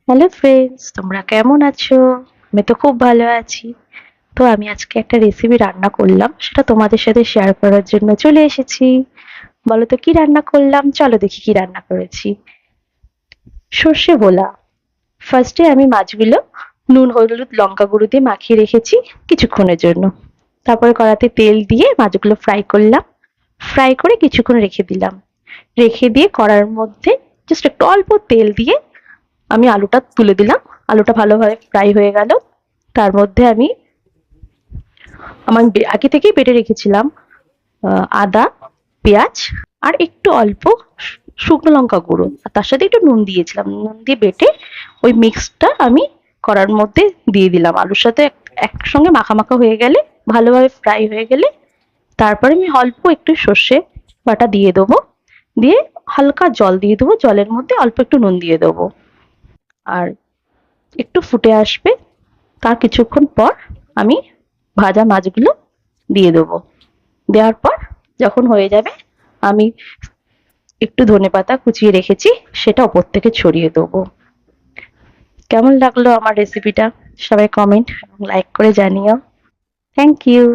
Hello friends, তোমরা কেমন আছো? আমি তো খুব ভালো আছি। তো আমি আজকে একটা রেসিপি রান্না করলাম, সেটা তোমাদের সাথে শেয়ার করার জন্য চলে এসেছি। বলো তো কি রান্না করলাম? চলো দেখি কি রান্না করেছি। সর্ষে ভোলা। ফার্স্টে আমি মাছগুলো নুন, হলুদ, লঙ্কা গুঁড়ো দিয়ে মাখিয়ে রেখেছি কিছুক্ষণের জন্য। তারপরে কড়াতে তেল দিয়ে মাছগুলো ফ্রাই করলাম। ফ্রাই করে কিছুক্ষণ রেখে দিলাম। রেখে দিয়ে কড়ার মধ্যে জাস্ট একটু অল্প তেল দিয়ে আমি আলুটা তুলে দিলাম। আলুটা ভালোভাবে ফ্রাই হয়ে গেল। তার মধ্যে আমি আগে থেকেই বেটে রেখেছিলাম আদা, পেঁয়াজ আর একটু অল্প শুকনো লঙ্কা গুঁড়ো, আর তার সাথে একটু নুন দিয়েছিলাম। নুন দিয়ে বেটে ওই মিক্সটা আমি কড়ার মধ্যে দিয়ে দিলাম। আলুর সাথে একসঙ্গে মাখা মাখা হয়ে গেলে, ভালোভাবে ফ্রাই হয়ে গেলে, তারপরে আমি অল্প একটু সর্ষে বাটা দিয়ে দেবো। দিয়ে হালকা জল দিয়ে দেবো। জলের মধ্যে অল্প একটু নুন দিয়ে দেবো। আর একটু ফুটে আসবে, তার কিছুক্ষণ পর আমি ভাজা মাছগুলো দিয়ে দেবো। দেওয়ার পর যখন হয়ে যাবে, আমি একটু ধনেপাতা কুচিয়ে রেখেছি, সেটা ওপর থেকে ছড়িয়ে দেবো। কেমন লাগলো আমার রেসিপিটা? সবাই কমেন্ট এবং লাইক করে জানিও। Thank you.